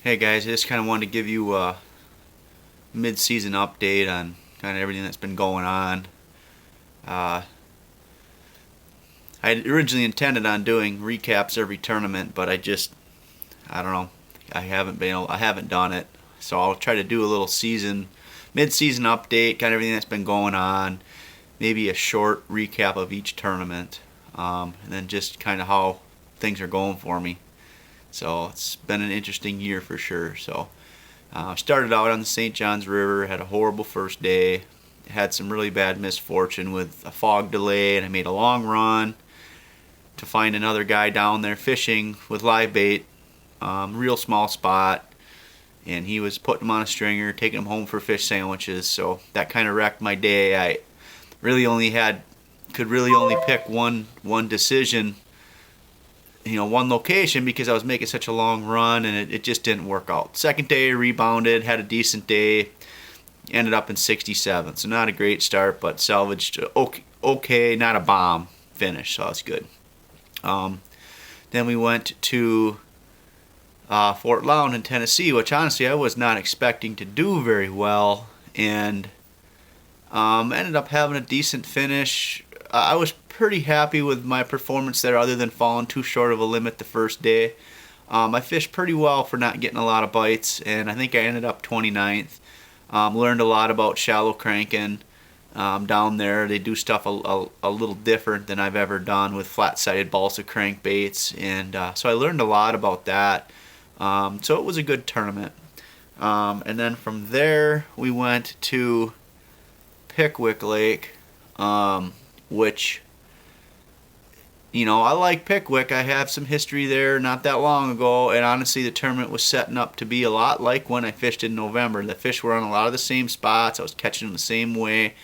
Hey guys, I just kind of wanted to give you a mid-season update on kind of everything that's been going on. Uh, I originally intended on doing recaps every tournament, but I don't know, I haven't done it. So I'll try to do a little mid-season update, kind of everything that's been going on, maybe a short recap of each tournament, and then just kind of how things are going for me. So it's been an interesting year for sure. So started out on the St. Johns River, had a horrible first day, had some really bad misfortune with a fog delay, and I made a long run to find another guy down there fishing with live bait, real small spot, and he was putting them on a stringer, taking them home for fish sandwiches. So that kind of wrecked my day. I really only could really only pick one decision, one location, because I was making such a long run, and it just didn't work out. Second day, rebounded, had a decent day, ended up in 67th. So not a great start, but salvaged okay, not a bomb finish, so that's good. Then we went to Fort Loudoun in Tennessee, which honestly I was not expecting to do very well, and ended up having a decent finish. I was pretty happy with my performance there, other than falling too short of a limit the first day. I fished pretty well for not getting a lot of bites, and I think I ended up 29th. Learned a lot about shallow cranking down there. They do stuff a little different than I've ever done with flat-sided balsa crankbaits, and so I learned a lot about that. So it was a good tournament. And then from there we went to Pickwick Lake, which, I like Pickwick. I have some history there not that long ago, and honestly the tournament was setting up to be a lot like when I fished in November. The fish were on a lot of the same spots. I was catching them the same way.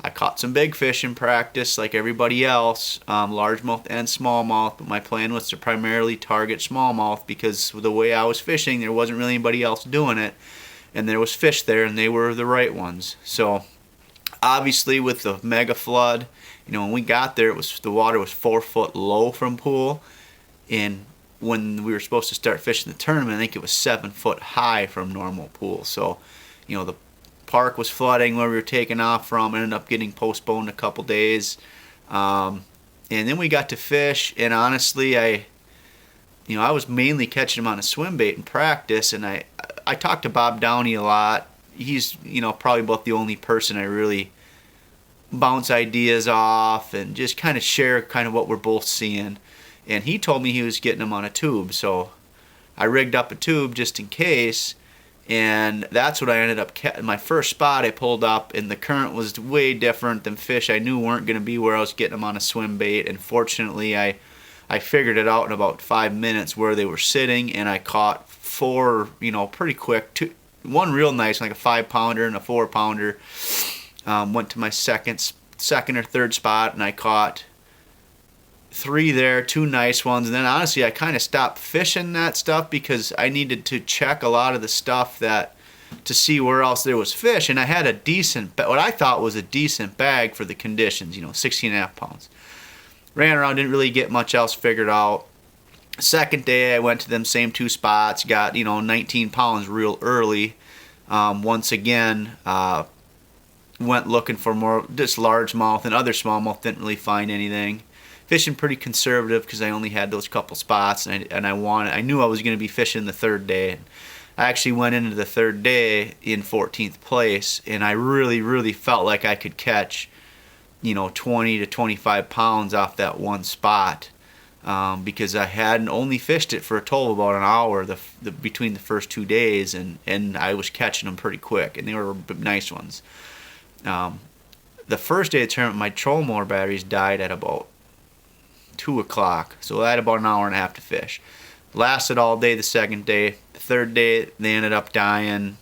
I caught some big fish in practice like everybody else, largemouth and smallmouth, but my plan was to primarily target smallmouth because the way I was fishing, there wasn't really anybody else doing it, and there was fish there, and they were the right ones. So obviously with the mega flood, when we got there, the water was 4 foot low from pool, and when we were supposed to start fishing the tournament, I think it was 7 foot high from normal pool. So, the park was flooding where we were taking off from, ended up getting postponed a couple days, and then we got to fish, and honestly, I was mainly catching them on a swim bait in practice, and I talked to Bob Downey a lot. He's probably about the only person I really bounce ideas off and just kind of share kind of what we're both seeing. And he told me he was getting them on a tube, so I rigged up a tube just in case, and that's what I ended up catching. My first spot I pulled up, and the current was way different than fish I knew weren't going to be where I was getting them on a swim bait, and fortunately I figured it out in about 5 minutes where they were sitting, and I caught 4 pretty quick. One real nice, like a 5-pounder and a 4-pounder. Went to my second or third spot, and I caught 3 there, 2 nice ones. And then honestly, I kind of stopped fishing that stuff because I needed to check a lot of the stuff to see where else there was fish. And I had what I thought was a decent bag for the conditions, 16.5 pounds. Ran around, didn't really get much else figured out. Second day, I went to them same 2 spots, got 19 pounds real early. Once again, went looking for more just largemouth, and other smallmouth didn't really find anything. Fishing pretty conservative because I only had those couple spots, and I knew I was going to be fishing the third day. I actually went into the third day in 14th place, and I really felt like I could catch 20 to 25 pounds off that one spot, because I hadn't only fished it for a total of about an hour between the first 2 days, and I was catching them pretty quick, and they were nice ones. The first day of the tournament, my trolling motor batteries died at about 2 o'clock, so I had about an hour and a half to fish. Lasted all day the second day. The third day, they ended up dying,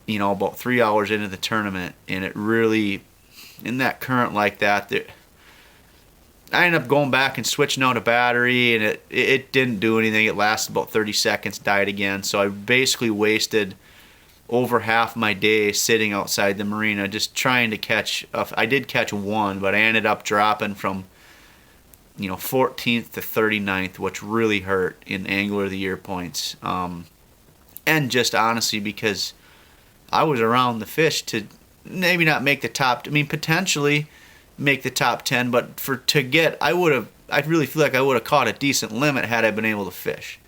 about 3 hours into the tournament, and it really, in that current like that, I ended up going back and switching out a battery, and it didn't do anything. It lasted about 30 seconds, died again, so I basically wasted over half my day sitting outside the marina just trying to catch. I did catch 1, but I ended up dropping from 14th to 39th, which really hurt in Angler of the Year points. and just honestly because I was around the fish to maybe not make the top. I mean, potentially make the top 10, but I really feel like I would have caught a decent limit had I been able to fish.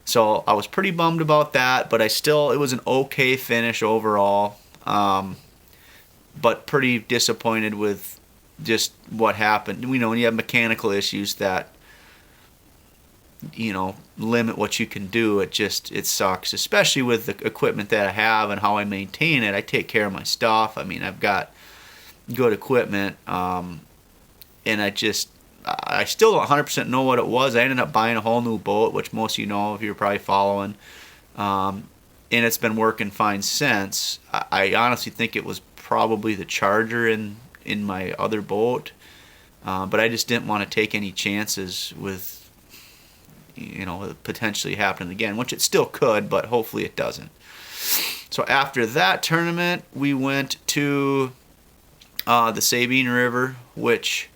So I was pretty bummed about that, but it was an okay finish overall. But pretty disappointed with just what happened. When you have mechanical issues that, limit what you can do, it sucks, especially with the equipment that I have and how I maintain it. I take care of my stuff. I mean, I've got good equipment, and I still don't 100% know what it was. I ended up buying a whole new boat, which most of you know if you're probably following, and it's been working fine since. I honestly think it was probably the charger in my other boat, but I just didn't want to take any chances with it potentially happening again, which it still could, but hopefully it doesn't. So after that tournament, we went to the Sabine River, which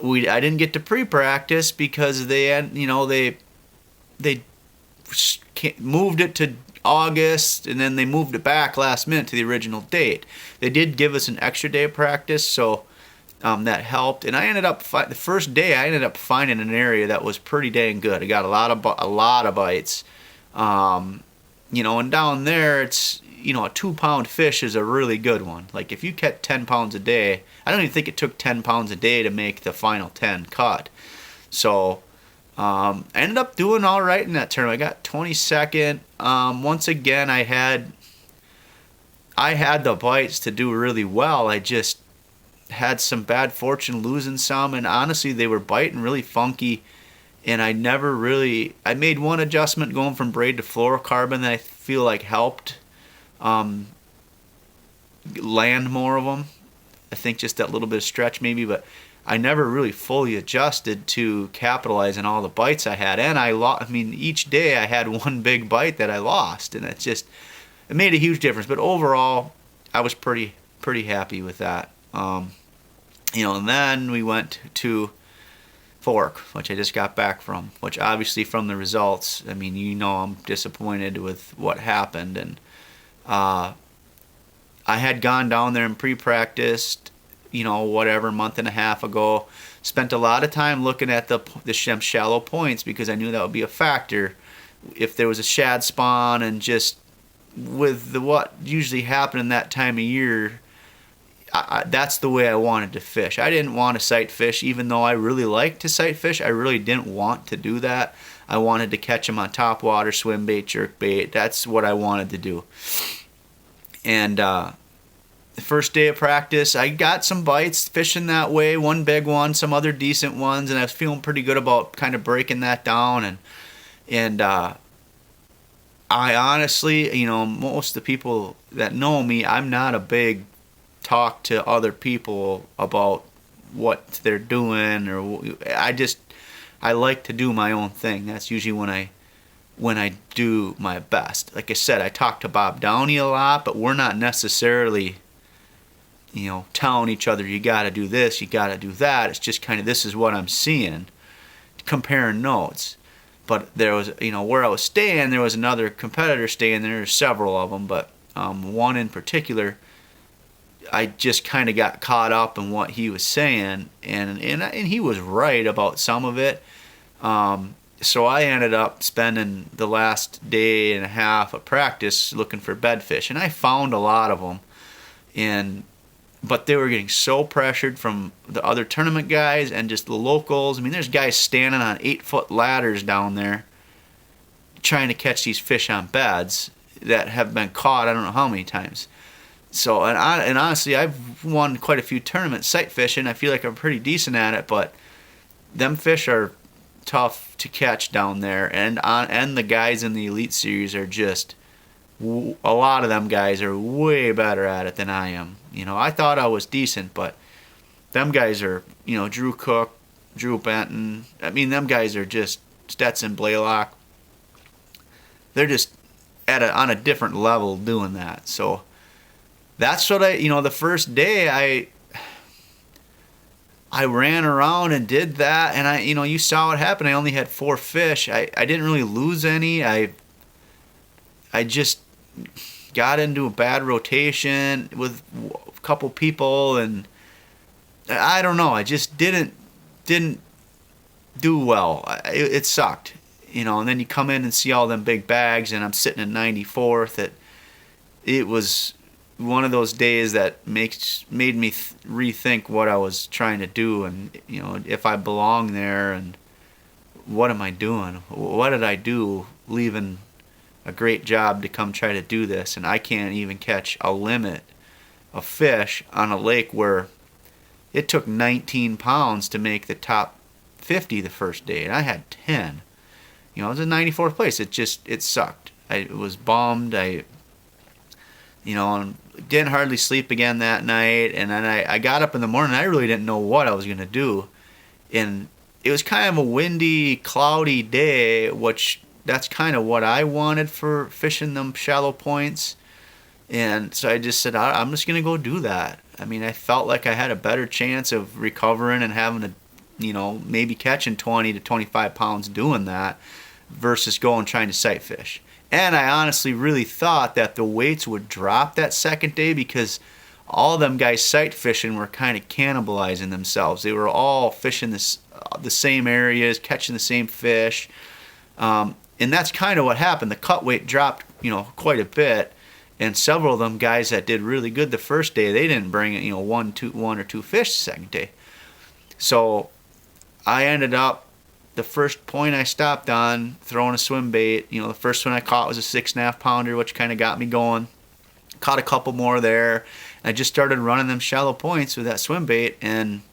I didn't get to pre-practice because they had, they moved it to August, and then they moved it back last minute to the original date. They did give us an extra day of practice, so that helped. And the first day I ended up finding an area that was pretty dang good. I got a lot of bites, and down there it's, a 2-pound fish is a really good one. Like if you catch 10 pounds a day, I don't even think it took 10 pounds a day to make the final 10 cut. So I ended up doing all right in that tournament. I got 22nd. Once again, I had the bites to do really well. I just had some bad fortune losing some, and honestly they were biting really funky, and I made one adjustment going from braid to fluorocarbon that I feel like helped land more of them. I think just that little bit of stretch maybe, but I never really fully adjusted to capitalize on all the bites I had, and each day I had one big bite that I lost, and it made a huge difference. But overall, I was pretty happy with that. And then we went to Fork, which I just got back from, which obviously from the results, I'm disappointed with what happened. And I had gone down there and pre-practiced, month and a half ago. Spent a lot of time looking at the shallow points because I knew that would be a factor. If there was a shad spawn, and just with what usually happened that time of year, that's the way I wanted to fish. I didn't want to sight fish, even though I really like to sight fish. I really didn't want to do that. I wanted to catch them on top water, swim bait, jerk bait. That's what I wanted to do. And the first day of practice, I got some bites fishing that way. One big one, some other decent ones, and I was feeling pretty good about kind of breaking that down. And I honestly, most of the people that know me, I'm not a big talk to other people about what they're doing, or I like to do my own thing. That's usually when I do my best. Like I said, I talk to Bob Downey a lot, but we're not necessarily telling each other you got to do this, you got to do that. It's just kind of, this is what I'm seeing, comparing notes. But there was, where I was staying, there was another competitor staying there. There's several of them, but one in particular, I just kind of got caught up in what he was saying, and he was right about some of it. So I ended up spending the last day and a half of practice looking for bedfish, and I found a lot of them, but they were getting so pressured from the other tournament guys and just the locals. There's guys standing on 8-foot ladders down there trying to catch these fish on beds that have been caught I don't know how many times. So, and honestly, I've won quite a few tournaments sight fishing. I feel like I'm pretty decent at it, but them fish are tough to catch down there, and the guys in the Elite Series are just, a lot of them guys are way better at it than I am. I thought I was decent, but them guys are, Drew Cook, Drew Benton. Them guys are just Stetson Blaylock. They're just on a different level doing that. So that's what the first day I ran around and did that, and you saw what happened. I only had 4 fish. I didn't really lose any. I just got into a bad rotation with a couple people, and I don't know. I just didn't do well. It sucked, And then you come in and see all them big bags, and I'm sitting in 94th. It was one of those days that made me rethink what I was trying to do, and if I belong there, and what am I doing? What did I do leaving a great job to come try to do this, and I can't even catch a limit of fish on a lake where it took 19 pounds to make the top 50 the first day, and I had 10. I was in 94th place. It sucked. I was bummed. Didn't hardly sleep again that night, and then I got up in the morning. I really didn't know what I was going to do, and it was kind of a windy, cloudy day, which that's kind of what I wanted for fishing them shallow points. And so I just said, I'm just going to go do that. I mean, I felt like I had a better chance of recovering and having maybe catching 20 to 25 pounds doing that versus going trying to sight fish. And I honestly really thought that the weights would drop that second day because all them guys sight fishing were kind of cannibalizing themselves. They were all fishing the same areas, catching the same fish. And that's kind of what happened. The cut weight dropped, quite a bit. And several of them guys that did really good the first day, they didn't bring one or two fish the second day. So I ended up, the first point I stopped on, throwing a swim bait. The first one I caught was a 6.5 pounder, which kind of got me going. Caught a couple more there. And I just started running them shallow points with that swim bait, and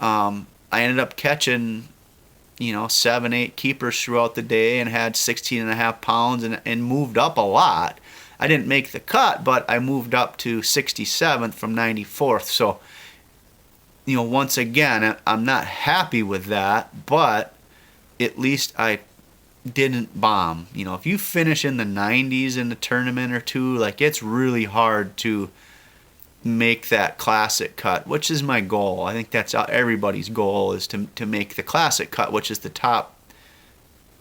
I ended up catching 7-8 keepers throughout the day and had 16.5 pounds and moved up a lot. I didn't make the cut, but I moved up to 67th from 94th. So, once again, I'm not happy with that, but at least I didn't bomb. If you finish in the 90s in the tournament or two, it's really hard to make that classic cut, which is my goal. I think that's everybody's goal, is to make the classic cut, which is the top,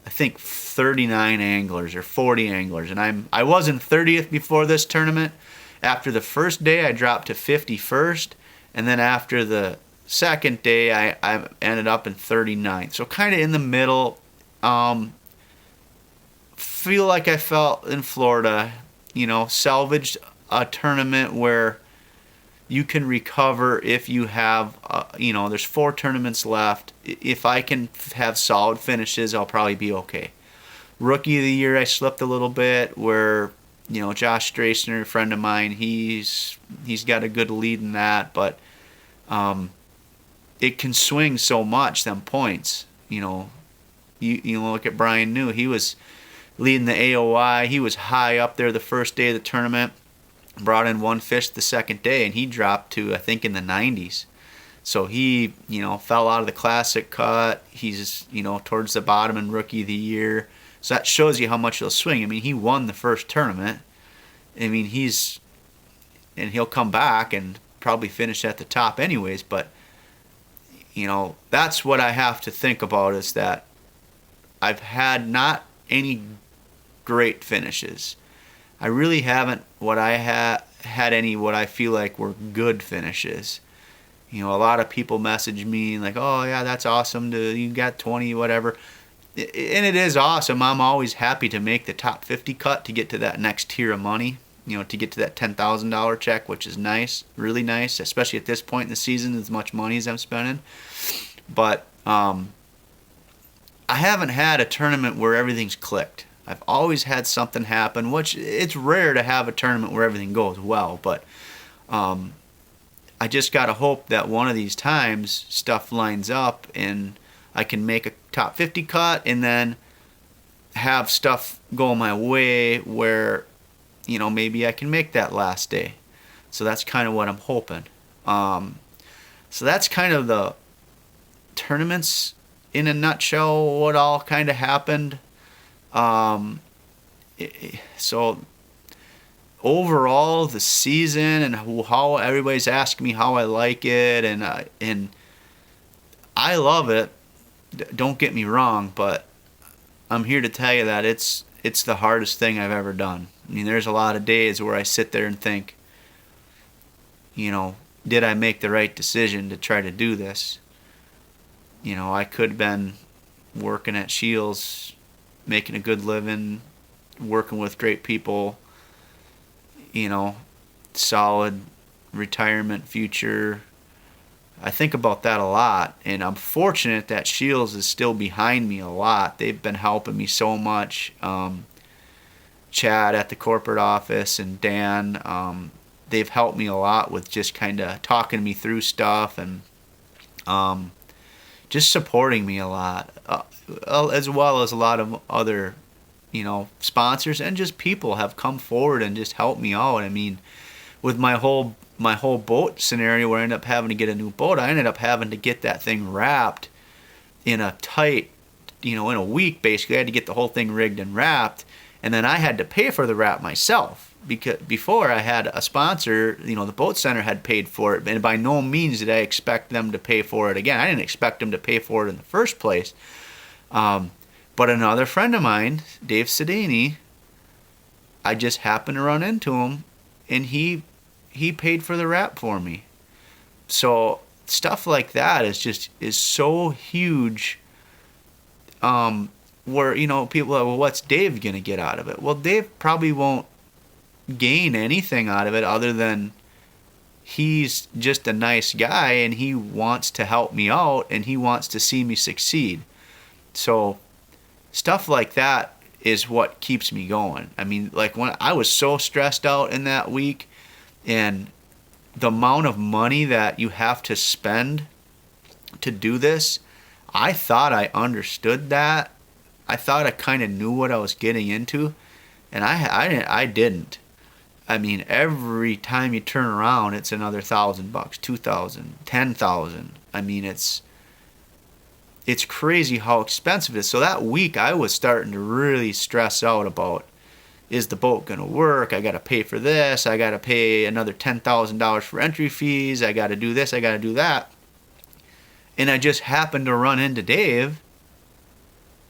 I think, 39 anglers or 40 anglers. And I was in 30th before this tournament. After the first day, I dropped to 51st. And then after the second day, I ended up in 39th. So kind of in the middle. Feel like I felt in Florida, salvaged a tournament where you can recover if you have, there's 4 tournaments left. If I can have solid finishes, I'll probably be okay. Rookie of the year, I slipped a little bit where, Josh Strassner, a friend of mine, he's got a good lead in that, but it can swing so much, them points. You look at Brian New, he was leading the AOI. He was high up there the first day of the tournament. Brought in one fish the second day, and he dropped to, I think, in the 90s. So he, fell out of the classic cut. He's, towards the bottom in rookie of the year. So that shows you how much he'll swing. I mean, he won the first tournament. I mean, he'll come back and probably finish at the top anyways. But, that's what I have to think about, is that I've had not any great finishes. I really haven't had any what I feel like were good finishes. A lot of people message me like, oh yeah, that's awesome, you got 20, whatever. And it is awesome. I'm always happy to make the top 50 cut to get to that next tier of money, to get to that $10,000 check, which is nice, really nice, especially at this point in the season, as much money as I'm spending. But I haven't had a tournament where everything's clicked. I've always had something happen, which it's rare to have a tournament where everything goes well, but I just got to hope that one of these times stuff lines up and I can make a top 50 cut and then have stuff go my way where, maybe I can make that last day. So that's kind of what I'm hoping. So that's kind of the tournaments in a nutshell, what all kind of happened. So overall, the season and how everybody's asking me how I like it, and I love it. Don't get me wrong, but I'm here to tell you that it's it's the hardest thing I've ever done. I mean, there's a lot of days where I sit there and think, did I make the right decision to try to do this? I could have been working at Shields, making a good living, working with great people, solid retirement future. I think about that a lot, and I'm fortunate that Shields is still behind me a lot. They've been helping me so much. Chad at the corporate office and Dan, they've helped me a lot with just kind of talking me through stuff and just supporting me a lot, as well as a lot of other, sponsors and just people have come forward and just helped me out. I mean, with my whole boat scenario where I ended up having to get a new boat, I ended up having to get that thing wrapped in a tight, in a week basically. I had to get the whole thing rigged and wrapped, and then I had to pay for the wrap myself, because before I had a sponsor, the boat center had paid for it, and by no means did I expect them to pay for it again. I didn't expect them to pay for it in the first place. But another friend of mine, Dave Sedani, I just happened to run into him, and he paid for the wrap for me. So stuff like that is so huge. Where people are, well, what's Dave gonna get out of it? Well, Dave probably won't gain anything out of it other than he's just a nice guy and he wants to help me out and he wants to see me succeed. So stuff like that is what keeps me going. I mean, like when I was so stressed out in that week, and the amount of money that you have to spend to do this, I thought I understood that. I thought I kind of knew what I was getting into, and I didn't. I mean, every time you turn around, it's another $1,000, $2,000, $10,000. I mean, it's crazy how expensive it is. So that week, I was starting to really stress out about, is the boat going to work? I got to pay for this. I got to pay another $10,000 for entry fees. I got to do this. I got to do that. And I just happened to run into Dave,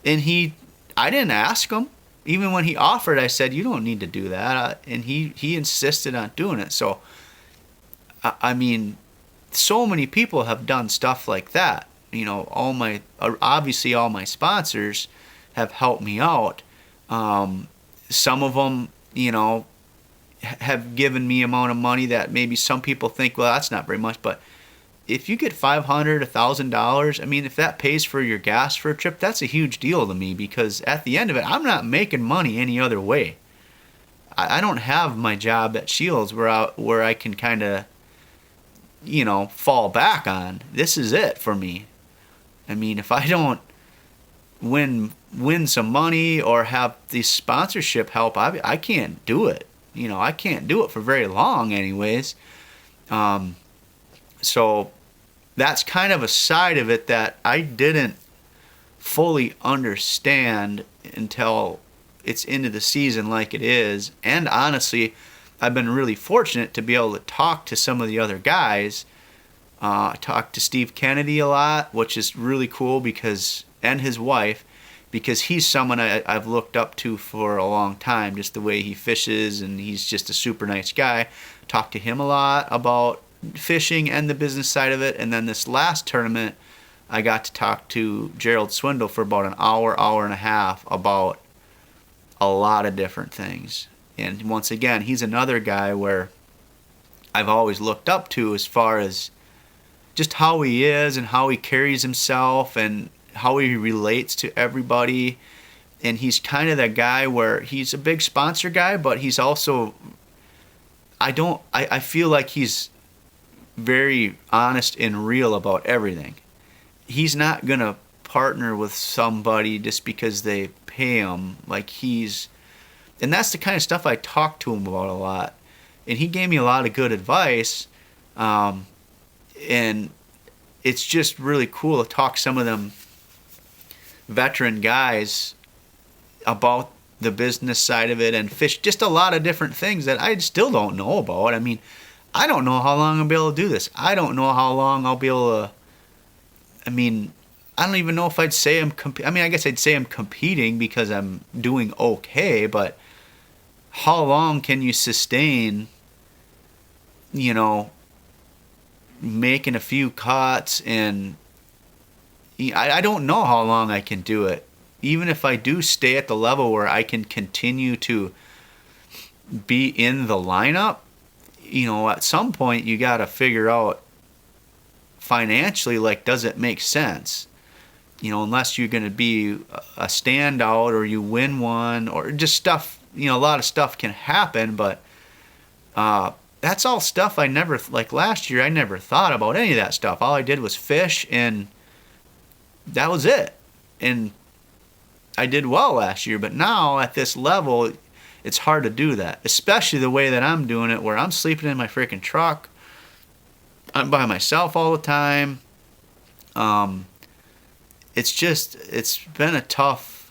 and I didn't ask him. Even when he offered, I said, you don't need to do that. And he insisted on doing it. So, I mean, so many people have done stuff like that. Obviously all my sponsors have helped me out. Some of them, have given me amount of money that maybe some people think, well, that's not very much. But if you get $500, $1,000, I mean, if that pays for your gas for a trip, that's a huge deal to me, because at the end of it, I'm not making money any other way. I don't have my job at Shields where I can kind of, fall back on. This is it for me. I mean, if I don't win some money or have the sponsorship help, I can't do it. I can't do it for very long anyways. So that's kind of a side of it that I didn't fully understand until it's into the season like it is. And honestly, I've been really fortunate to be able to talk to some of the other guys. I talked to Steve Kennedy a lot, which is really cool, and his wife, because he's someone I've looked up to for a long time, just the way he fishes, and he's just a super nice guy. Talked to him a lot about fishing and the business side of it. And then this last tournament, I got to talk to Gerald Swindle for about an hour and a half about a lot of different things. And once again, he's another guy where I've always looked up to as far as just how he is and how he carries himself and how he relates to everybody. And he's kind of that guy where he's a big sponsor guy, but he's also, I feel like he's very honest and real about everything. He's not going to partner with somebody just because they pay him. And that's the kind of stuff I talk to him about a lot. And he gave me a lot of good advice. And it's just really cool to talk to some of them veteran guys about the business side of it and fish, just a lot of different things that I still don't know about. I mean, I don't know how long I'll be able to do this. I don't know how long I'll be able to, I don't even know if I'd say I mean, I guess I'd say I'm competing because I'm doing okay, but how long can you sustain, you know, making a few cuts? And I don't know how long I can do it. Even if I do stay at the level where I can continue to be in the lineup, at some point you got to figure out financially, like, does it make sense? Unless you're going to be a standout or you win one or just stuff, a lot of stuff can happen, but that's all stuff I never, like last year, I never thought about any of that stuff. All I did was fish, and that was it. And I did well last year, but now at this level, it's hard to do that, especially the way that I'm doing it, where I'm sleeping in my freaking truck. I'm by myself all the time. It's been a tough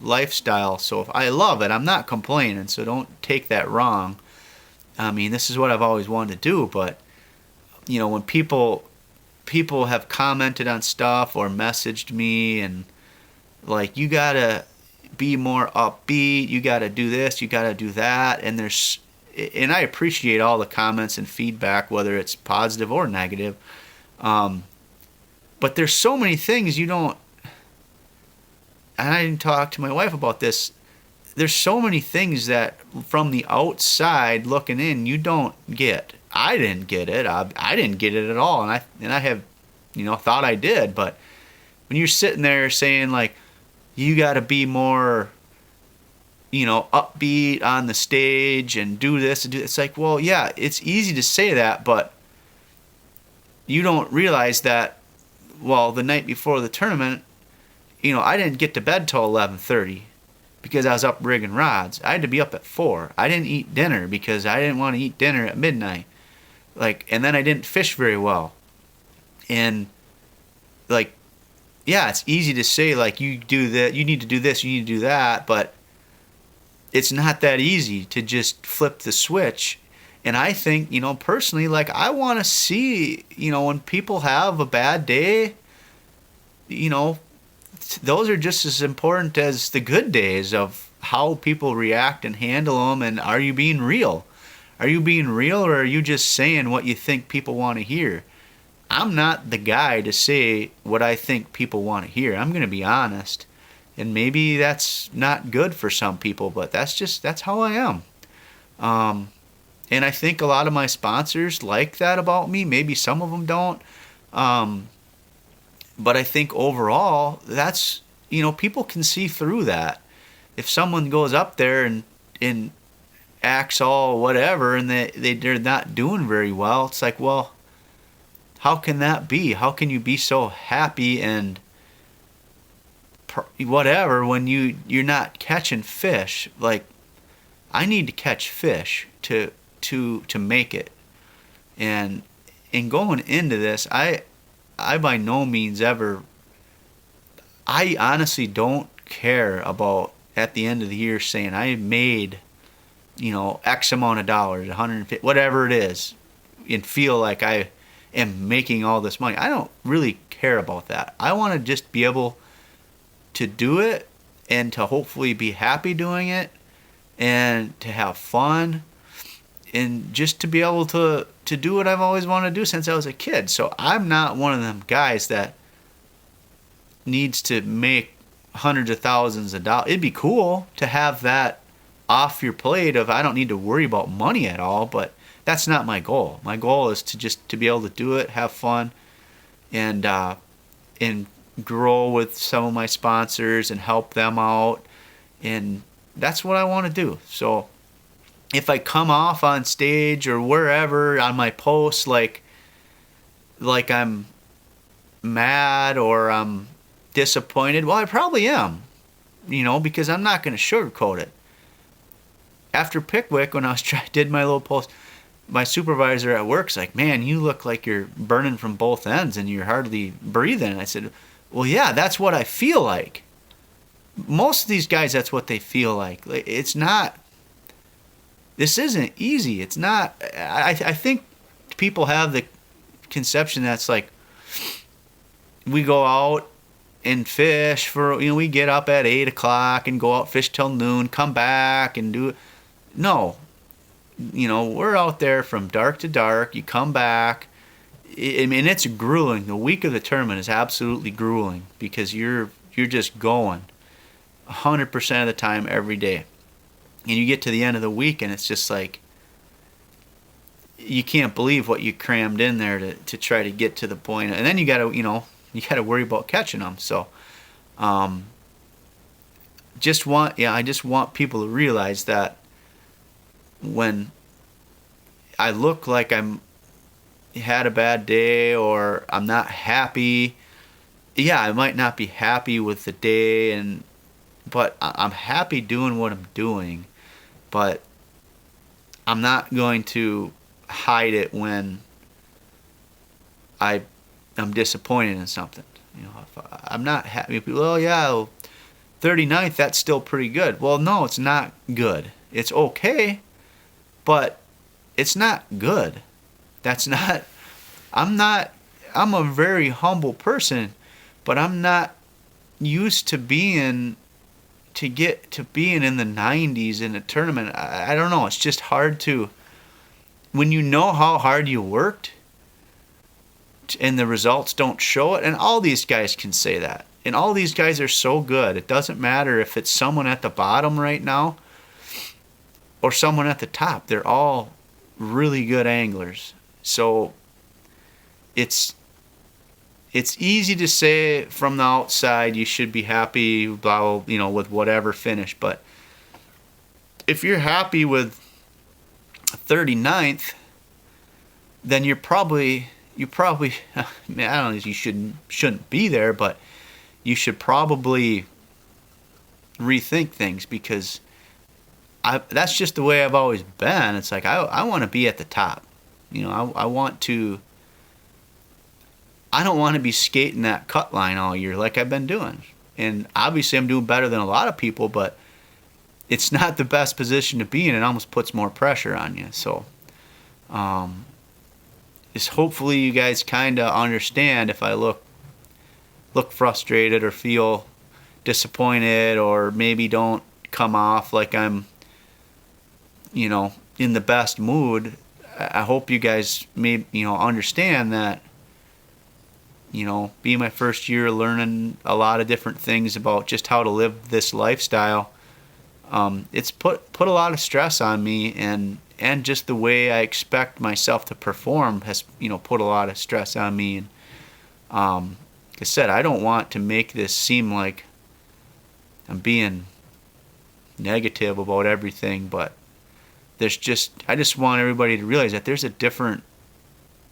lifestyle. So if I love it, I'm not complaining, so don't take that wrong. I mean, this is what I've always wanted to do, but when people have commented on stuff or messaged me and like, you gotta be more upbeat, you gotta do this, you gotta do that, and I appreciate all the comments and feedback, whether it's positive or negative. But there's so many things you don't, and I didn't talk to my wife about this. There's so many things that from the outside looking in, you don't get. I didn't get it. I didn't get it at all. And I have, thought I did. But when you're sitting there saying like, you got to be more, upbeat on the stage and do this and do, it's like, well, yeah, it's easy to say that, but you don't realize that, well, the night before the tournament, I didn't get to bed till 11:30 because I was up rigging rods. I had to be up at 4. I didn't eat dinner because I didn't want to eat dinner at midnight. And then I didn't fish very well. And yeah, it's easy to say like, you do that, you need to do this, you need to do that, but it's not that easy to just flip the switch. And I think, personally, like, I want to see, when people have a bad day, those are just as important as the good days of how people react and handle them. And are you being real? Are you being real, or are you just saying what you think people want to hear? I'm not the guy to say what I think people want to hear. I'm going to be honest. And maybe that's not good for some people, but that's how I am. And I think a lot of my sponsors like that about me. Maybe some of them don't. But I think overall, that's, people can see through that. If someone goes up there and acts all whatever and they're not doing very well, it's like, well, how can that be? How can you be so happy and whatever when you're not catching fish? Like, I need to catch fish to make it. And in going into this, I by no means ever, I honestly don't care about at the end of the year saying I made, X amount of dollars, 150, whatever it is, and feel like I am making all this money. I don't really care about that. I want to just be able to do it and to hopefully be happy doing it and to have fun and just to be able to do what I've always wanted to do since I was a kid. So I'm not one of them guys that needs to make hundreds of thousands of dollars. It'd be cool to have that off your plate of, I don't need to worry about money at all, but that's not my goal. My goal is to be able to do it, have fun, and grow with some of my sponsors and help them out. And that's what I want to do. So if I come off on stage or wherever on my posts like I'm mad or I'm disappointed, well, I probably am, because I'm not going to sugarcoat it. After Pickwick, when did my little post, my supervisor at work's like, man, you look like you're burning from both ends and you're hardly breathing. And I said, well, yeah, that's what I feel like. Most of these guys, that's what they feel like. It's not, this isn't easy. It's not, I think people have the conception that's like, we go out and fish for, we get up at 8 o'clock and go out fish till noon, come back and do it. No, we're out there from dark to dark. You come back. I mean, it's grueling. The week of the tournament is absolutely grueling because you're just going 100% of the time every day. And you get to the end of the week and it's just like, you can't believe what you crammed in there to try to get to the point. And then you got to worry about catching them. So, I just want people to realize that when I look like I'm had a bad day or I'm not happy, I might not be happy with the day, but I'm happy doing what I'm doing. But I'm not going to hide it when I'm disappointed in something. If I'm not happy, people, 39th, that's still pretty good. Well, no, it's not good. It's okay, but it's not good. I'm a very humble person, but I'm not used to being in the 90s in a tournament. I don't know. It's just hard to, when you know how hard you worked and the results don't show it. And all these guys can say that. And all these guys are so good. It doesn't matter if it's someone at the bottom right now or someone at the top. They're all really good anglers. So it's easy to say from the outside you should be happy, blah, with whatever finish. But if you're happy with 39th, then you probably I don't know, you shouldn't be there, but you should probably rethink things, because that's just the way I've always been. It's like I want to be at the top. I don't want to be skating that cut line all year like I've been doing. And obviously I'm doing better than a lot of people, but it's not the best position to be in. It almost puts more pressure on you. So just hopefully you guys kind of understand if I look frustrated or feel disappointed, or maybe don't come off like I'm in the best mood. I hope you guys may understand that being my first year, learning a lot of different things about just how to live this lifestyle, it's put a lot of stress on me, and just the way I expect myself to perform has put a lot of stress on me. And like I said, I don't want to make this seem like I'm being negative about everything, but I just want everybody to realize that there's a different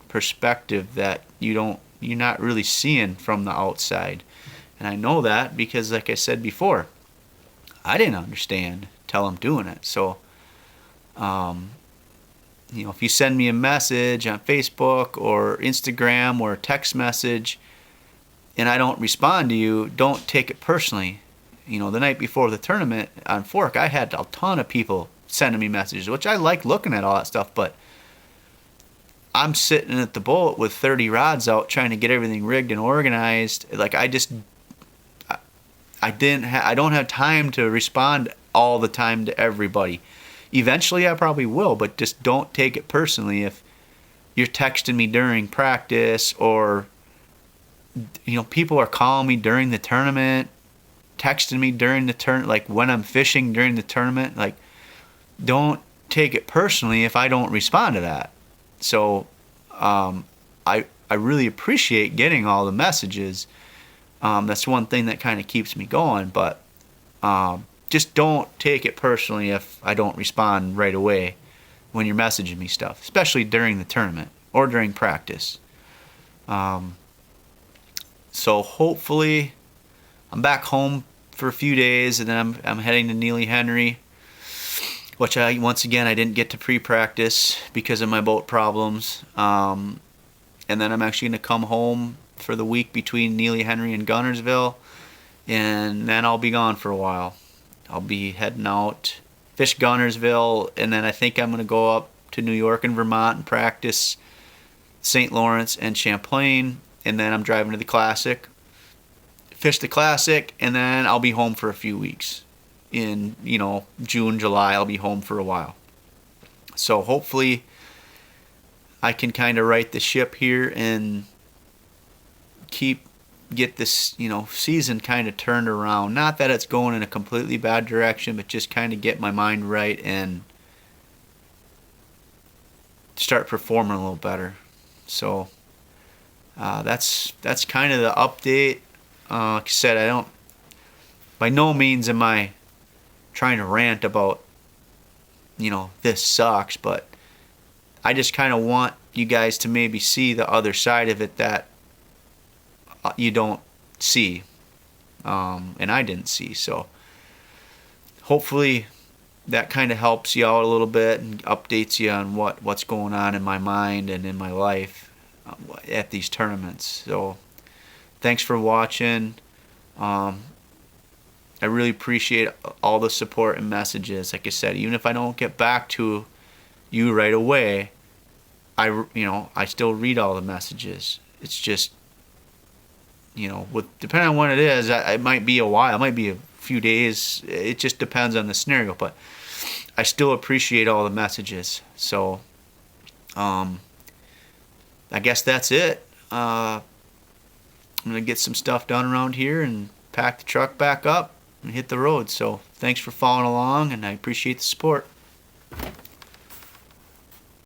perspective that you're not really seeing from the outside. And I know that because, like I said before, I didn't understand till I'm doing it. So, if you send me a message on Facebook or Instagram or a text message and I don't respond to you, don't take it personally. The night before the tournament on Fork, I had a ton of people sending me messages, which I like looking at all that stuff, but I'm sitting at the boat with 30 rods out trying to get everything rigged and organized. Like I don't have time to respond all the time to everybody. Eventually I probably will, but just don't take it personally if you're texting me during practice, or people are calling me during the tournament, texting me during the tournament, like when I'm fishing during the tournament. Like, don't take it personally if I don't respond to that. So I really appreciate getting all the messages. That's one thing that kind of keeps me going, but just don't take it personally if I don't respond right away when you're messaging me stuff, especially during the tournament or during practice. So hopefully I'm back home for a few days, and then I'm heading to Neely Henry, which I didn't get to pre-practice because of my boat problems. And then I'm actually going to come home for the week between Neely Henry and Guntersville, and then I'll be gone for a while. I'll be heading out, fish Guntersville, and then I think I'm going to go up to New York and Vermont and practice St. Lawrence and Champlain, and then I'm driving to the Classic, fish the Classic, and then I'll be home for a few weeks. In, June, July, I'll be home for a while. So hopefully I can kind of right the ship here and get this, season kind of turned around. Not that it's going in a completely bad direction, but just kind of get my mind right and start performing a little better. So that's kind of the update. Like I said, by no means am I trying to rant about, this sucks, but I just kind of want you guys to maybe see the other side of it that you don't see, and I didn't see. So hopefully that kind of helps you out a little bit and updates you on what's going on in my mind and in my life at these tournaments. So thanks for watching. I really appreciate all the support and messages. Like I said, even if I don't get back to you right away, I still read all the messages. It's just, depending on when it is, it might be a while, it might be a few days. It just depends on the scenario, but I still appreciate all the messages. So, I guess that's it. I'm gonna get some stuff done around here and pack the truck back up and hit the road. So thanks for following along, and I appreciate the support.